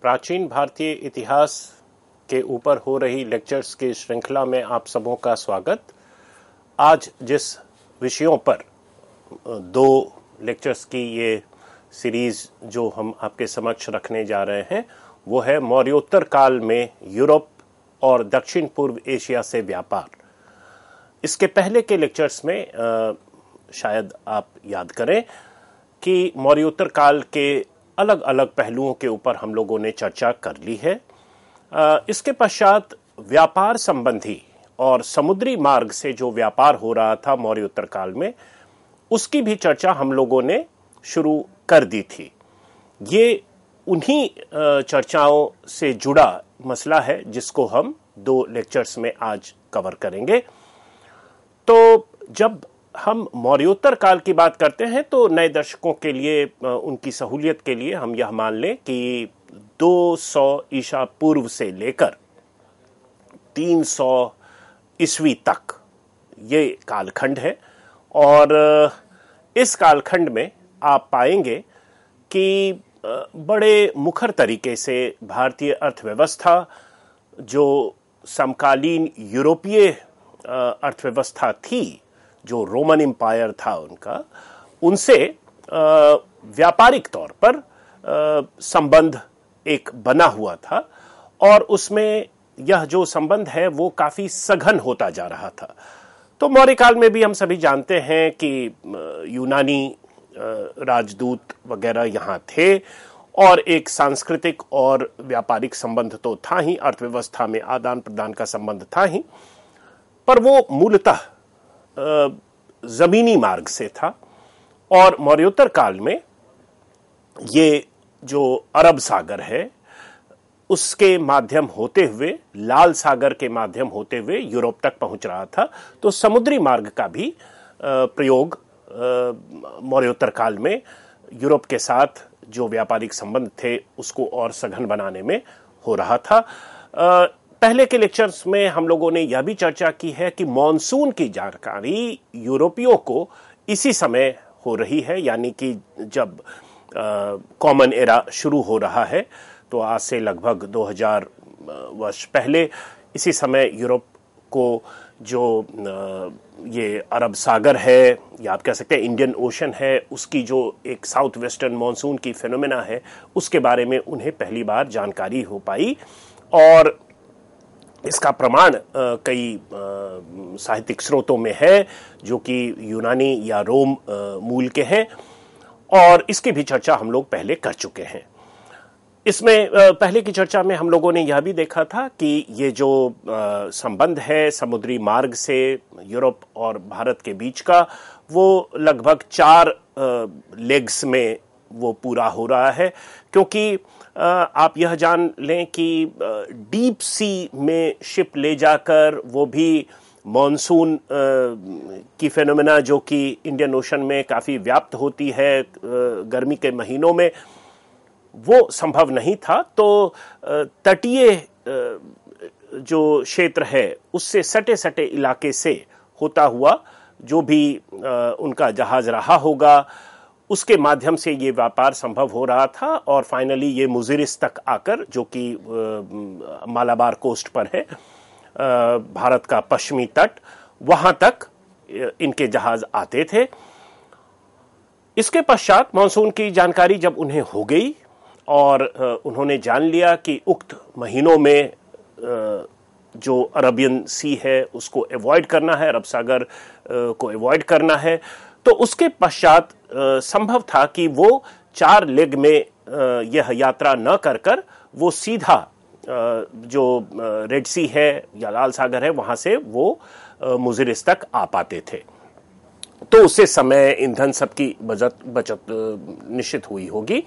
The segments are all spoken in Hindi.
प्राचीन भारतीय इतिहास के ऊपर हो रही लेक्चर्स की श्रृंखला में आप सबों का स्वागत। आज जिस विषयों पर दो लेक्चर्स की ये सीरीज जो हम आपके समक्ष रखने जा रहे हैं वो है मौर्योत्तर काल में यूरोप और दक्षिण पूर्व एशिया से व्यापार। इसके पहले के लेक्चर्स में शायद आप याद करें कि मौर्योत्तर काल के अलग अलग पहलुओं के ऊपर हम लोगों ने चर्चा कर ली है। इसके पश्चात व्यापार संबंधी और समुद्री मार्ग से जो व्यापार हो रहा था मौर्योत्तर काल में, उसकी भी चर्चा हम लोगों ने शुरू कर दी थी। ये उन्हीं चर्चाओं से जुड़ा मसला है जिसको हम दो लेक्चर्स में आज कवर करेंगे। तो जब हम मौर्योत्तर काल की बात करते हैं तो नए दर्शकों के लिए, उनकी सहूलियत के लिए हम यह मान लें कि 200 ईसा पूर्व से लेकर 300 ईस्वी तक ये कालखंड है। और इस कालखंड में आप पाएंगे कि बड़े मुखर तरीके से भारतीय अर्थव्यवस्था जो समकालीन यूरोपीय अर्थव्यवस्था थी, जो रोमन एम्पायर था उनका, उनसे व्यापारिक तौर पर संबंध एक बना हुआ था और उसमें यह जो संबंध है वो काफी सघन होता जा रहा था। तो मौर्य काल में भी हम सभी जानते हैं कि यूनानी राजदूत वगैरह यहाँ थे और एक सांस्कृतिक और व्यापारिक संबंध तो था ही, अर्थव्यवस्था में आदान प्रदान का संबंध था ही, पर वो मूलतः जमीनी मार्ग से था। और मौर्योत्तर काल में ये जो अरब सागर है उसके माध्यम होते हुए, लाल सागर के माध्यम होते हुए यूरोप तक पहुंच रहा था। तो समुद्री मार्ग का भी प्रयोग मौर्योत्तर काल में यूरोप के साथ जो व्यापारिक संबंध थे उसको और सघन बनाने में हो रहा था। पहले के लेक्चर्स में हम लोगों ने यह भी चर्चा की है कि मॉनसून की जानकारी यूरोपियों को इसी समय हो रही है, यानी कि जब कॉमन एरा शुरू हो रहा है, तो आज से लगभग 2000 वर्ष पहले इसी समय यूरोप को जो ये अरब सागर है या आप कह सकते हैं इंडियन ओशन है, उसकी जो एक साउथ वेस्टर्न मॉनसून की फिनोमेना है, उसके बारे में उन्हें पहली बार जानकारी हो पाई। और इसका प्रमाण कई साहित्यिक स्रोतों में है जो कि यूनानी या रोम मूल के हैं, और इसकी भी चर्चा हम लोग पहले कर चुके हैं। इसमें पहले की चर्चा में हम लोगों ने यह भी देखा था कि ये जो संबंध है समुद्री मार्ग से यूरोप और भारत के बीच का, वो लगभग 4 लेग्स में वो पूरा हो रहा है। क्योंकि आप यह जान लें कि डीप सी में शिप ले जाकर, वो भी मॉनसून की फेनोमेना जो कि इंडियन ओशन में काफ़ी व्याप्त होती है गर्मी के महीनों में, वो संभव नहीं था। तो तटीय जो क्षेत्र है उससे सटे सटे इलाके से होता हुआ जो भी उनका जहाज रहा होगा, उसके माध्यम से ये व्यापार संभव हो रहा था। और फाइनली ये मुजिरिस तक आकर, जो कि मालाबार कोस्ट पर है, भारत का पश्चिमी तट, वहां तक इनके जहाज आते थे। इसके पश्चात मॉनसून की जानकारी जब उन्हें हो गई और उन्होंने जान लिया कि उक्त महीनों में जो अरबियन सी है उसको अवॉइड करना है, अरब सागर को अवॉइड करना है, तो उसके पश्चात संभव था कि वो 4 लेग में यह यात्रा न कर कर वो सीधा जो रेड सी है या लाल सागर है वहां से वो मुजिरिस तक आ पाते थे। तो उससे समय, ईंधन, सबकी बचत निश्चित हुई होगी।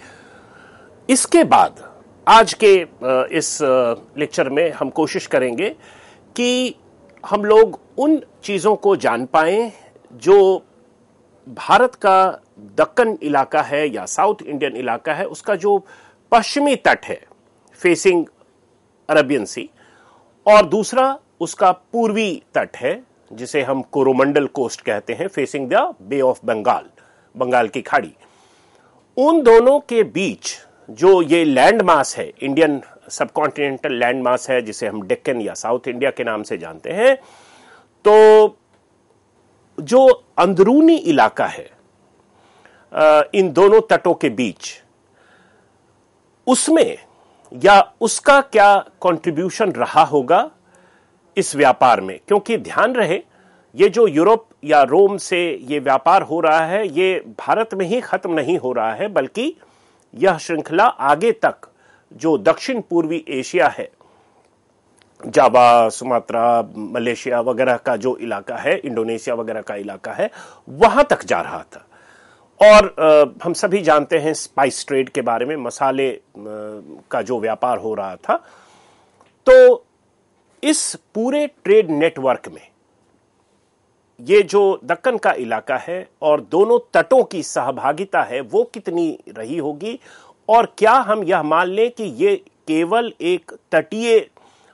इसके बाद आज के इस लेक्चर में हम कोशिश करेंगे कि हम लोग उन चीजों को जान पाएं जो भारत का दक्कन इलाका है या साउथ इंडियन इलाका है, उसका जो पश्चिमी तट है फेसिंग अरबियन सी, और दूसरा उसका पूर्वी तट है जिसे हम कोरोमंडल कोस्ट कहते हैं, facing the bay of Bengal, Bengal की खाड़ी। उन दोनों के बीच जो ये लैंड मास है, इंडियन सबकॉन्टिनेंटल लैंड मास है, जिसे हम डेक्कन या साउथ इंडिया के नाम से जानते हैं, तो जो अंदरूनी इलाका है इन दोनों तटों के बीच, उसमें या उसका क्या कंट्रीब्यूशन रहा होगा इस व्यापार में। क्योंकि ध्यान रहे, ये जो यूरोप या रोम से ये व्यापार हो रहा है, ये भारत में ही खत्म नहीं हो रहा है, बल्कि यह श्रृंखला आगे तक जो दक्षिण पूर्वी एशिया है, जावा, सुमात्रा, मलेशिया वगैरह का जो इलाका है, इंडोनेशिया वगैरह का इलाका है, वहां तक जा रहा था। और हम सभी जानते हैं स्पाइस ट्रेड के बारे में, मसाले का जो व्यापार हो रहा था। तो इस पूरे ट्रेड नेटवर्क में ये जो दक्कन का इलाका है और दोनों तटों की सहभागिता है, वो कितनी रही होगी, और क्या हम यह मान लें कि ये केवल एक तटीय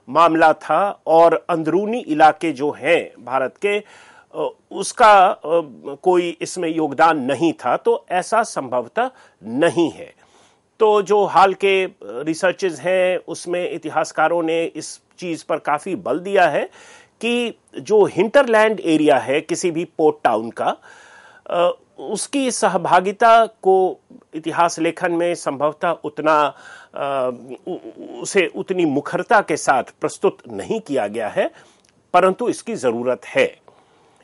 मामला था और अंदरूनी इलाके जो हैं भारत के, उसका कोई इसमें योगदान नहीं था? तो ऐसा संभवतः नहीं है। तो जो हाल के रिसर्चेस हैं, उसमें इतिहासकारों ने इस चीज पर काफी बल दिया है कि जो हिंटरलैंड एरिया है किसी भी पोर्ट टाउन का, उसकी सहभागिता को इतिहास लेखन में संभवतः उसे उतनी मुखरता के साथ प्रस्तुत नहीं किया गया है, परंतु इसकी जरूरत है।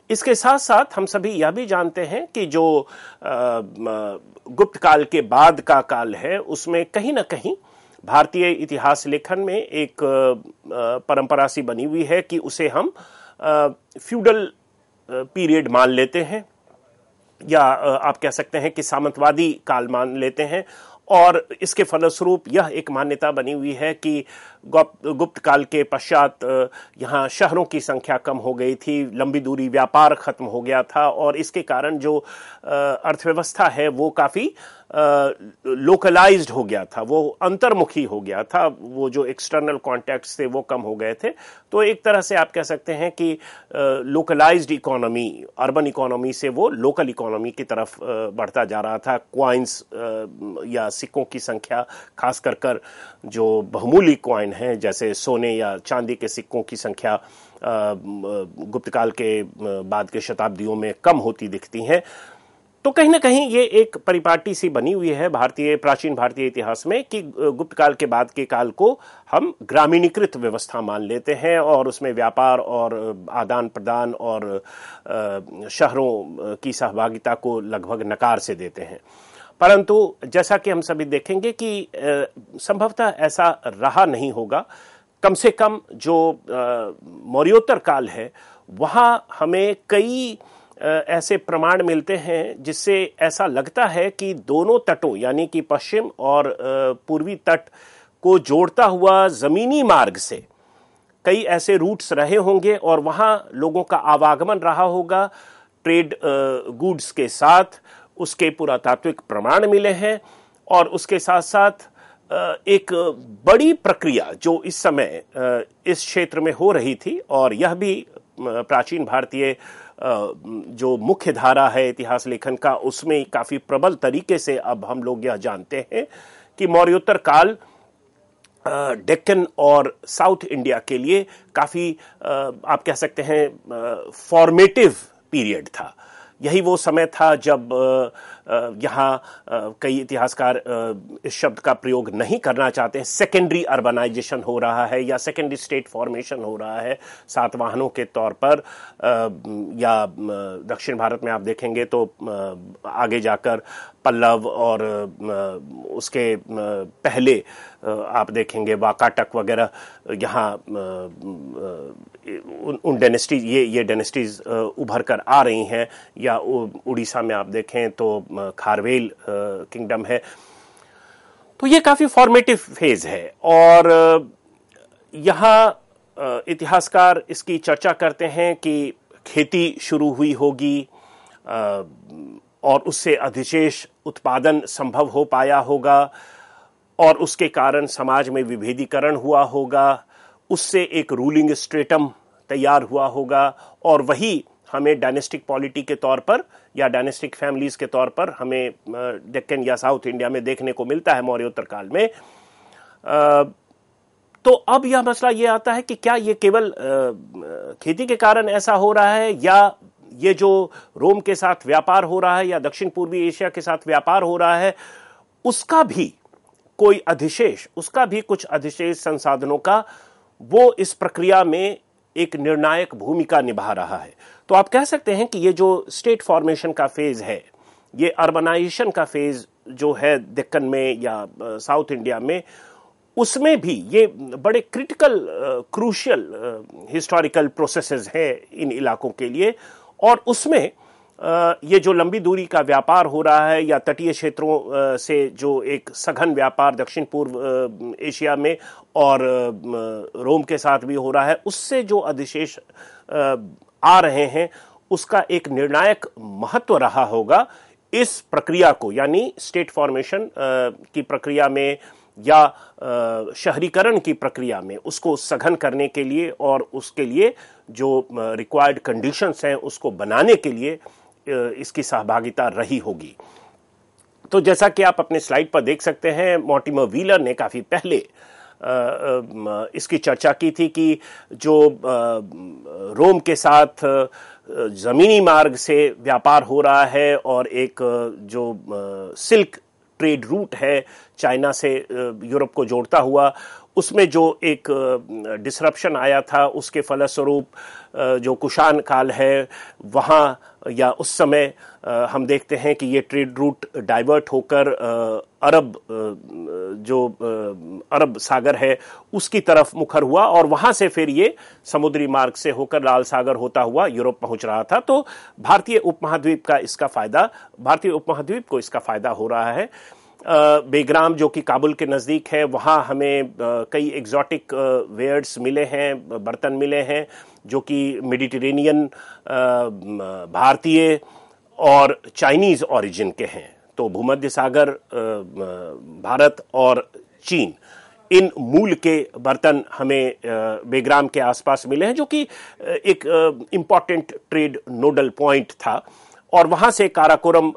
इसके साथ साथ हम सभी यह भी जानते हैं कि जो गुप्त काल के बाद का काल है, उसमें कहीं ना कहीं भारतीय इतिहास लेखन में एक परंपरा सी बनी हुई है कि उसे हम फ्यूडल पीरियड मान लेते हैं, या आप कह सकते हैं कि सामंतवादी काल मान लेते हैं। और इसके फलस्वरूप यह एक मान्यता बनी हुई है कि गुप्त काल के पश्चात यहाँ शहरों की संख्या कम हो गई थी, लंबी दूरी व्यापार खत्म हो गया था, और इसके कारण जो अर्थव्यवस्था है वो काफी लोकलाइज्ड हो गया था, वो अंतर्मुखी हो गया था, वो जो एक्सटर्नल कॉन्टैक्ट्स थे वो कम हो गए थे। तो एक तरह से आप कह सकते हैं कि लोकलाइज्ड इकोनॉमी, अर्बन इकोनॉमी से वो लोकल इकोनॉमी की तरफ बढ़ता जा रहा था। क्वाइंस या सिक्कों की संख्या, खास कर जो बहुमूल्य क्वाइन हैं जैसे सोने या चांदी के सिक्कों की संख्या गुप्त काल के बाद के शताब्दियों में कम होती दिखती हैं। तो कहीं ना कहीं ये एक परिपाटी सी बनी हुई है प्राचीन भारतीय इतिहास में कि गुप्त काल के बाद के काल को हम ग्रामीणीकृत व्यवस्था मान लेते हैं, और उसमें व्यापार और आदान प्रदान और शहरों की सहभागिता को लगभग नकार से देते हैं। परंतु जैसा कि हम सभी देखेंगे कि संभवतः ऐसा रहा नहीं होगा। कम से कम जो मौर्योत्तर काल है, वहां हमें कई ऐसे प्रमाण मिलते हैं जिससे ऐसा लगता है कि दोनों तटों, यानी कि पश्चिम और पूर्वी तट को जोड़ता हुआ जमीनी मार्ग से कई ऐसे रूट्स रहे होंगे, और वहां लोगों का आवागमन रहा होगा ट्रेड गुड्स के साथ। उसके पुरातात्विक प्रमाण मिले हैं, और उसके साथ साथ एक बड़ी प्रक्रिया जो इस समय इस क्षेत्र में हो रही थी, और यह भी प्राचीन भारतीय जो मुख्य धारा है इतिहास लेखन का, उसमें काफी प्रबल तरीके से अब हम लोग यह जानते हैं कि मौर्योत्तर काल डेक्कन और साउथ इंडिया के लिए काफी आप कह सकते हैं फॉर्मेटिव पीरियड था। यही वो समय था जब यहाँ कई इतिहासकार इस शब्द का प्रयोग नहीं करना चाहते हैं, सेकेंडरी अर्बनाइजेशन हो रहा है या सेकेंडरी स्टेट फॉर्मेशन हो रहा है सातवाहनों के तौर पर, या दक्षिण भारत में आप देखेंगे तो आगे जाकर पल्लव और उसके पहले आप देखेंगे वाकाटक वगैरह, यहाँ उन डायनेस्टीज, ये डायनेस्टीज उभर कर आ रही हैं। या उड़ीसा में आप देखें तो खारवेल किंगडम है। तो ये काफी फॉर्मेटिव फेज है, और यहाँ इतिहासकार इसकी चर्चा करते हैं कि खेती शुरू हुई होगी, और उससे अधिशेष उत्पादन संभव हो पाया होगा, और उसके कारण समाज में विभेदीकरण हुआ होगा, उससे एक रूलिंग स्ट्रेटम तैयार हुआ होगा, और वही हमें डायनेस्टिक पॉलिटी के तौर पर या डायनेस्टिक फैमिलीज के तौर पर हमें दक्कन या साउथ इंडिया में देखने को मिलता है मौर्योत्तर काल में। तो अब यह मसला यह आता है कि क्या ये केवल खेती के कारण ऐसा हो रहा है, या ये जो रोम के साथ व्यापार हो रहा है या दक्षिण पूर्वी एशिया के साथ व्यापार हो रहा है, उसका भी कोई अधिशेष, उसका भी कुछ अधिशेष संसाधनों का वो इस प्रक्रिया में एक निर्णायक भूमिका निभा रहा है। तो आप कह सकते हैं कि ये जो स्टेट फॉर्मेशन का फेज है, ये अर्बनाइजेशन का फेज जो है दक्कन में या साउथ इंडिया में, उसमें भी ये बड़े क्रिटिकल क्रूशियल हिस्टोरिकल प्रोसेसेस हैं इन इलाकों के लिए। और उसमें ये जो लंबी दूरी का व्यापार हो रहा है या तटीय क्षेत्रों से जो एक सघन व्यापार दक्षिण पूर्व एशिया में और रोम के साथ भी हो रहा है, उससे जो अधिशेष आ रहे हैं, उसका एक निर्णायक महत्व रहा होगा इस प्रक्रिया को, यानी स्टेट फॉर्मेशन की प्रक्रिया में या शहरीकरण की प्रक्रिया में उसको सघन करने के लिए और उसके लिए जो रिक्वायर्ड कंडीशंस हैं उसको बनाने के लिए इसकी सहभागिता रही होगी। तो जैसा कि आप अपने स्लाइड पर देख सकते हैं, मॉर्टिमर व्हीलर ने काफी पहले इसकी चर्चा की थी कि जो रोम के साथ जमीनी मार्ग से व्यापार हो रहा है और एक जो सिल्क ट्रेड रूट है चाइना से यूरोप को जोड़ता हुआ, उसमें जो एक डिसरप्शन आया था, उसके फलस्वरूप जो कुषाण काल है वहाँ या उस समय हम देखते हैं कि ये ट्रेड रूट डाइवर्ट होकर अरब सागर है उसकी तरफ मुखर हुआ और वहाँ से फिर ये समुद्री मार्ग से होकर लाल सागर होता हुआ यूरोप पहुँच रहा था। तो भारतीय उपमहाद्वीप को इसका फायदा हो रहा है। बेग्राम जो कि काबुल के नज़दीक है, वहाँ हमें कई एग्जॉटिक वेयर्स मिले हैं, बर्तन मिले हैं जो कि मेडिटेरेनियन, भारतीय और चाइनीज़ ओरिजिन के हैं। तो भूमध्य सागर, भारत और चीन, इन मूल के बर्तन हमें बेग्राम के आसपास मिले हैं जो कि एक इम्पॉर्टेंट ट्रेड नोडल पॉइंट था। और वहां से काराकोरम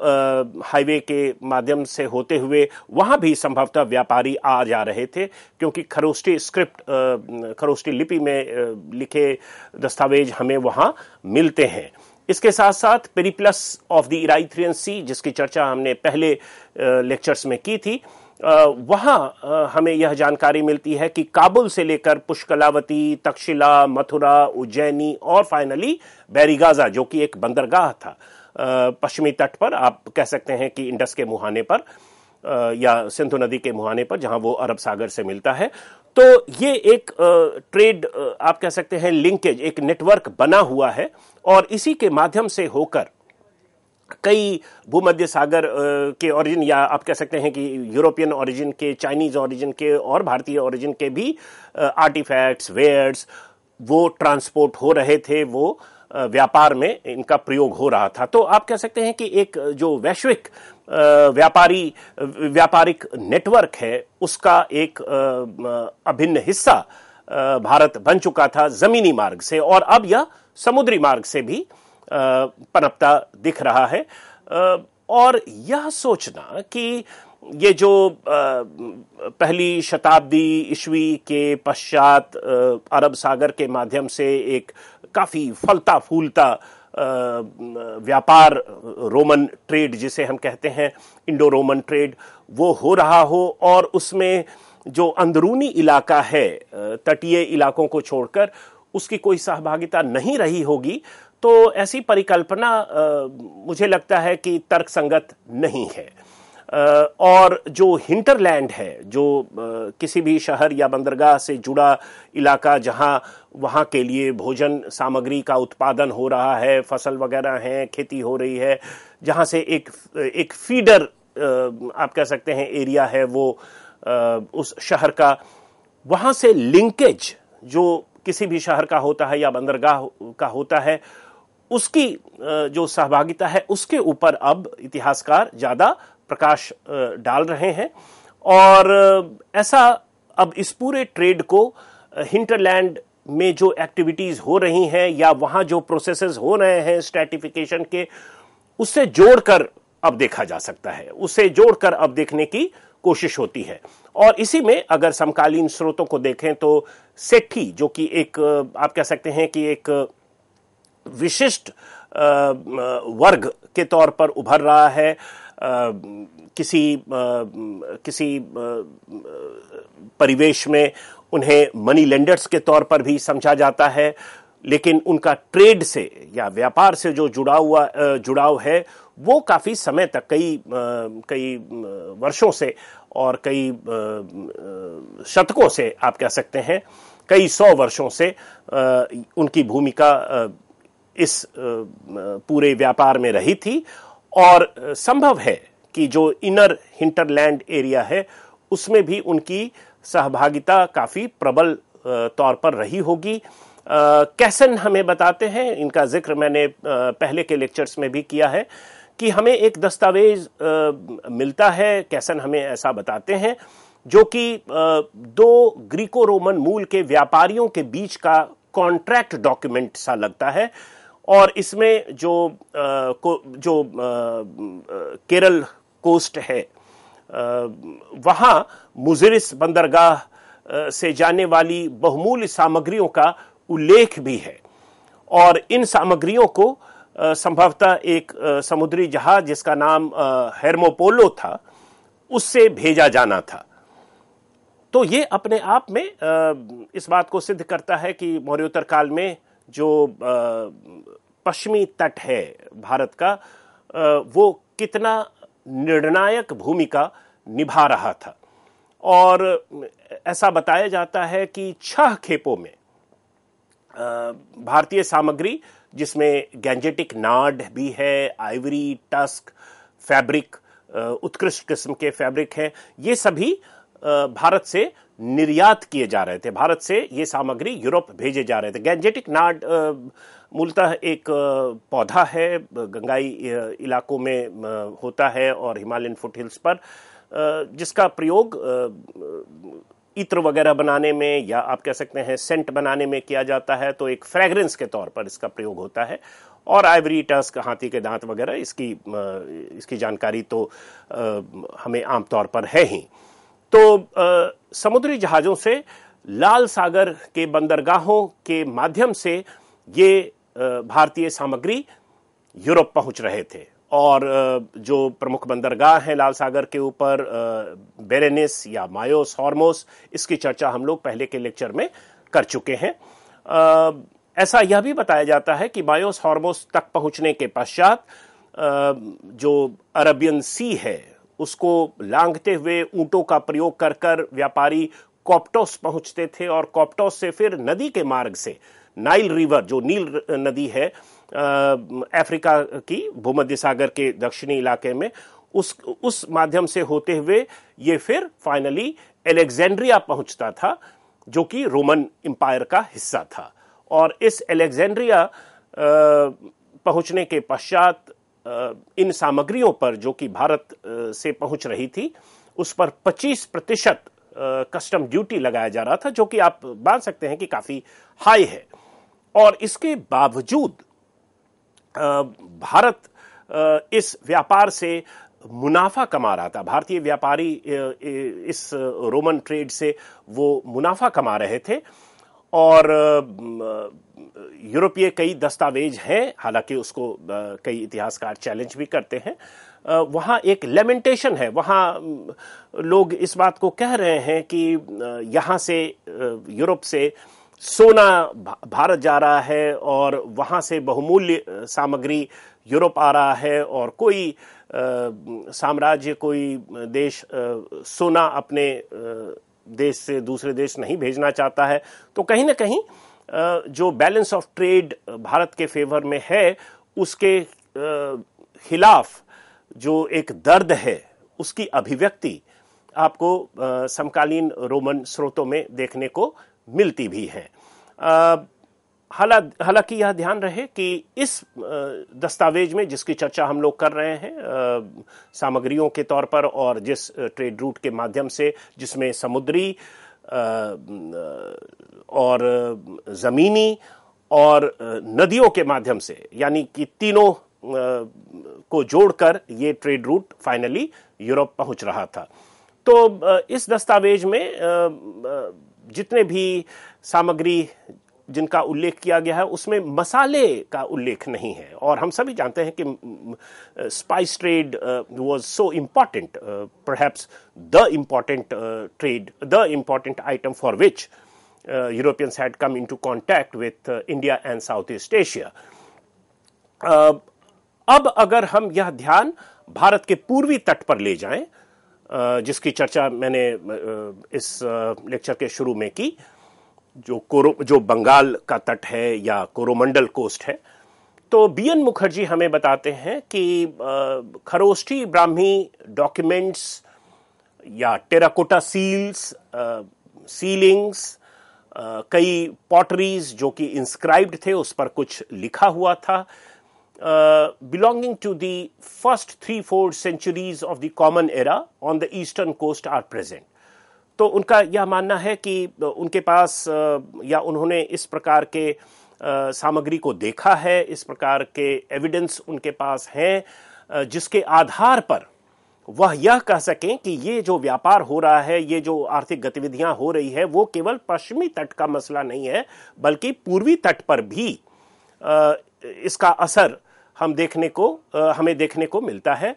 हाईवे के माध्यम से होते हुए वहां भी संभवतः व्यापारी आ जा रहे थे, क्योंकि खरोष्टी लिपि में लिखे दस्तावेज हमें वहां मिलते हैं। इसके साथ साथ पेरिप्लस ऑफ द इराइथ्रियन सी, जिसकी चर्चा हमने पहले लेक्चर्स में की थी, वहां हमें यह जानकारी मिलती है कि काबुल से लेकर पुष्कलावती, तक्षशिला, मथुरा, उज्जैनी और फाइनली बैरीगाजा, जो कि एक बंदरगाह था पश्चिमी तट पर, आप कह सकते हैं कि इंडस के मुहाने पर या सिंधु नदी के मुहाने पर, जहां वो अरब सागर से मिलता है। तो ये एक ट्रेड, आप कह सकते हैं लिंकेज, एक नेटवर्क बना हुआ है और इसी के माध्यम से होकर कई भूमध्य सागर के ओरिजिन, या आप कह सकते हैं कि यूरोपियन ओरिजिन के, चाइनीज ओरिजिन के और भारतीय ओरिजिन के भी आर्टिफैक्ट्स, वेयर्स वो ट्रांसपोर्ट हो रहे थे, वो व्यापार में इनका प्रयोग हो रहा था। तो आप कह सकते हैं कि एक जो वैश्विक व्यापारिक नेटवर्क है उसका एक अभिन्न हिस्सा भारत बन चुका था जमीनी मार्ग से, और अब यह समुद्री मार्ग से भी पनपता दिख रहा है। और यह सोचना कि ये जो पहली शताब्दी ईस्वी के पश्चात अरब सागर के माध्यम से एक काफी फलता फूलता व्यापार, रोमन ट्रेड जिसे हम कहते हैं, इंडो रोमन ट्रेड, वो हो रहा हो और उसमें जो अंदरूनी इलाका है तटीय इलाकों को छोड़कर उसकी कोई सहभागिता नहीं रही होगी, तो ऐसी परिकल्पना मुझे लगता है कि तर्कसंगत नहीं है। और जो हिंटरलैंड है, जो किसी भी शहर या बंदरगाह से जुड़ा इलाका जहां वहां के लिए भोजन सामग्री का उत्पादन हो रहा है, फसल वगैरह है, खेती हो रही है, जहां से एक फीडर आप कह सकते हैं एरिया है वो उस शहर का, वहां से लिंकेज जो किसी भी शहर का होता है या बंदरगाह का होता है, उसकी जो सहभागिता है उसके ऊपर अब इतिहासकार ज्यादा प्रकाश डाल रहे हैं। और ऐसा अब इस पूरे ट्रेड को हिंटरलैंड में जो एक्टिविटीज हो रही हैं या वहां जो प्रोसेसेस हो रहे हैं स्ट्रैटिफिकेशन के, उससे जोड़कर अब देखा जा सकता है, उससे जोड़कर अब देखने की कोशिश होती है। और इसी में अगर समकालीन स्रोतों को देखें तो सेठी, जो कि एक आप कह सकते हैं कि एक विशिष्ट वर्ग के तौर पर उभर रहा है, किसी परिवेश में उन्हें मनी लेंडर्स के तौर पर भी समझा जाता है, लेकिन उनका ट्रेड से या व्यापार से जो जुड़ाव है वो काफी समय तक कई वर्षों से और कई शतकों से आप कह सकते हैं, कई 100 वर्षों से उनकी भूमिका इस पूरे व्यापार में रही थी। और संभव है कि जो इनर हिंटरलैंड एरिया है उसमें भी उनकी सहभागिता काफी प्रबल तौर पर रही होगी। कैसन हमें बताते हैं, इनका जिक्र मैंने पहले के लेक्चर्स में भी किया है, कि हमें एक दस्तावेज मिलता है, कैसन हमें ऐसा बताते हैं, जो कि 2 ग्रीको रोमन मूल के व्यापारियों के बीच का कॉन्ट्रैक्ट डॉक्यूमेंट सा लगता है। और इसमें जो केरल कोस्ट है वहां मुजिरिस बंदरगाह से जाने वाली बहुमूल्य सामग्रियों का उल्लेख भी है। और इन सामग्रियों को संभवतः एक समुद्री जहाज जिसका नाम हेर्मोपोलो था, उससे भेजा जाना था। तो ये अपने आप में इस बात को सिद्ध करता है कि मौर्योत्तर काल में जो पश्चिमी तट है भारत का, वो कितना निर्णायक भूमिका निभा रहा था। और ऐसा बताया जाता है कि 6 खेपों में भारतीय सामग्री, जिसमें गैंजेटिक नाड भी है, आइवरी, टस्क, फैब्रिक, उत्कृष्ट किस्म के फैब्रिक हैं, ये सभी भारत से निर्यात किए जा रहे थे। भारत से ये सामग्री यूरोप भेजे जा रहे थे। गैंजेटिक नाड मूलतः एक पौधा है, गंगाई इलाकों में होता है और हिमालयन फुटहिल्स पर, जिसका प्रयोग इत्र वगैरह बनाने में या आप कह सकते हैं सेंट बनाने में किया जाता है। तो एक फ्रेग्रेंस के तौर पर इसका प्रयोग होता है। और आइवरी, टस्क, हाथी के दांत वगैरह, इसकी जानकारी तो हमें आमतौर पर है ही। तो समुद्री जहाजों से लाल सागर के बंदरगाहों के माध्यम से ये भारतीय सामग्री यूरोप पहुंच रहे थे। और जो प्रमुख बंदरगाह हैं लाल सागर के ऊपर, बेरेनिस या मायोस, हॉर्मोस, इसकी चर्चा हम लोग पहले के लेक्चर में कर चुके हैं। ऐसा यह भी बताया जाता है कि मायोस, हॉर्मोस तक पहुंचने के पश्चात जो अरबियन सी है उसको लांघते हुए ऊंटों का प्रयोग कर कर व्यापारी कॉप्टोस पहुंचते थे। और कॉप्टोस से फिर नदी के मार्ग से नाइल रिवर, जो नील नदी है अफ्रीका की भूमध्य सागर के दक्षिणी इलाके में, उस माध्यम से होते हुए ये फिर फाइनली अलेक्जेंड्रिया पहुंचता था, जो कि रोमन एम्पायर का हिस्सा था। और इस अलेक्जेंड्रिया पहुंचने के पश्चात इन सामग्रियों पर, जो कि भारत से पहुंच रही थी, उस पर 25% कस्टम ड्यूटी लगाया जा रहा था, जो कि आप मान सकते हैं कि काफी हाई है। और इसके बावजूद भारत इस व्यापार से मुनाफा कमा रहा था। भारतीय व्यापारी इस रोमन ट्रेड से वो मुनाफा कमा रहे थे। और यूरोपीय कई दस्तावेज हैं, हालांकि उसको कई इतिहासकार चैलेंज भी करते हैं। वहां एक लेमेंटेशन है, वहां लोग इस बात को कह रहे हैं कि यहां से यूरोप से सोना भारत जा रहा है और वहां से बहुमूल्य सामग्री यूरोप आ रहा है, और कोई साम्राज्य, कोई देश सोना अपने देश से दूसरे देश नहीं भेजना चाहता है। तो कहीं ना कहीं जो बैलेंस ऑफ ट्रेड भारत के फेवर में है, उसके खिलाफ जो एक दर्द है, उसकी अभिव्यक्ति आपको समकालीन रोमन स्रोतों में देखने को मिलती भी है। हालांकि यह ध्यान रहे कि इस दस्तावेज में जिसकी चर्चा हम लोग कर रहे हैं सामग्रियों के तौर पर, और जिस ट्रेड रूट के माध्यम से, जिसमें समुद्री और जमीनी और नदियों के माध्यम से, यानी कि तीनों को जोड़कर ये ट्रेड रूट फाइनली यूरोप पहुंच रहा था। तो इस दस्तावेज में जितने भी सामग्री जिनका उल्लेख किया गया है उसमें मसाले का उल्लेख नहीं है, और हम सभी जानते हैं कि spice trade was so important, perhaps the important item for which Europeans had come into contact with India and south east Asia. अब अगर हम यह ध्यान भारत के पूर्वी तट पर ले जाएं, जिसकी चर्चा मैंने इस लेक्चर के शुरू में की, जो बंगाल का तट है या कोरोमंडल कोस्ट है, तो बीएन मुखर्जी हमें बताते हैं कि खरोष्ठी ब्राह्मी डॉक्यूमेंट्स या टेराकोटा सीलिंग्स, कई पॉटरीज जो कि इंस्क्राइब्ड थे, उस पर कुछ लिखा हुआ था, belonging to the first 3/4 centuries of the common era on the eastern coast are present। तो उनका यह मानना है कि उनके पास या उन्होंने इस प्रकार के सामग्री को देखा है, इस प्रकार के एविडेंस उनके पास हैं जिसके आधार पर वह यह कह सकें कि ये जो व्यापार हो रहा है, ये जो आर्थिक गतिविधियां हो रही है, वो केवल पश्चिमी तट का मसला नहीं है, बल्कि पूर्वी तट पर भी इसका असर हमें देखने को मिलता है।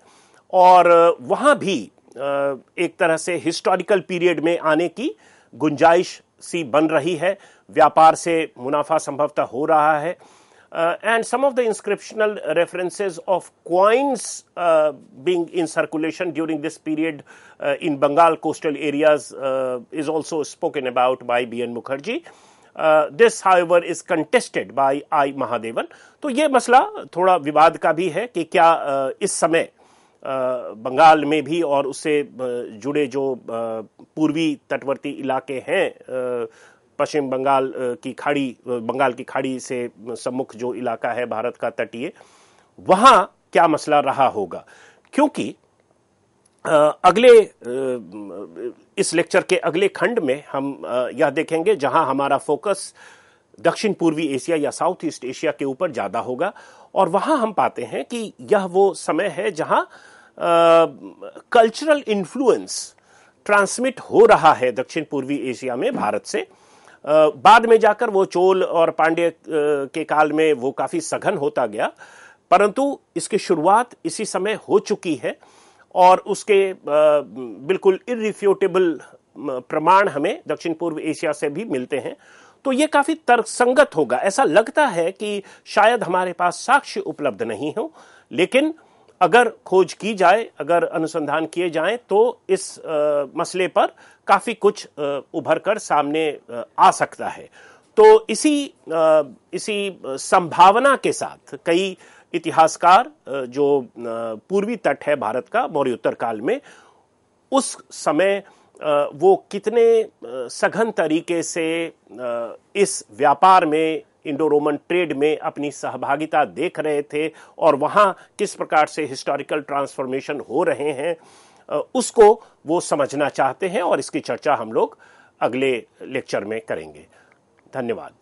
और वहां भी एक तरह से हिस्टोरिकल पीरियड में आने की गुंजाइश सी बन रही है, व्यापार से मुनाफा संभवतः हो रहा है। And some of the inscriptional references of coins being in circulation during this period in Bengal coastal areas is also spoken about by B.N. Mukherjee. This, however, is contested by I. Mahadevan. तो ये मसला थोड़ा विवाद का भी है कि क्या इस समय बंगाल में भी और उससे जुड़े जो पूर्वी तटवर्ती इलाके हैं, पश्चिम बंगाल की खाड़ी से सम्मुख जो इलाका है भारत का तटीय, वहां क्या मसला रहा होगा। क्योंकि इस लेक्चर के अगले खंड में हम यह देखेंगे जहां हमारा फोकस दक्षिण पूर्वी एशिया या साउथ ईस्ट एशिया के ऊपर ज्यादा होगा, और वहां हम पाते हैं कि यह वो समय है जहां कल्चरल इन्फ्लुएंस ट्रांसमिट हो रहा है दक्षिण पूर्वी एशिया में भारत से। बाद में जाकर वो चोल और पांड्य के काल में वो काफी सघन होता गया, परंतु इसकी शुरुआत इसी समय हो चुकी है, और उसके बिल्कुल इररिफ्यूटेबल प्रमाण हमें दक्षिण पूर्व एशिया से भी मिलते हैं। तो ये काफी तर्कसंगत होगा। ऐसा लगता है कि शायद हमारे पास साक्ष्य उपलब्ध नहीं हो, लेकिन अगर खोज की जाए, अगर अनुसंधान किए जाएं, तो इस मसले पर काफी कुछ उभर कर सामने आ सकता है। तो इसी संभावना के साथ कई इतिहासकार जो पूर्वी तट है भारत का मौर्योत्तर काल में, उस समय वो कितने सघन तरीके से इस व्यापार में, इंडो रोमन ट्रेड में अपनी सहभागिता देख रहे थे, और वहां किस प्रकार से हिस्टोरिकल ट्रांसफॉर्मेशन हो रहे हैं, उसको वो समझना चाहते हैं, और इसकी चर्चा हम लोग अगले लेक्चर में करेंगे। धन्यवाद।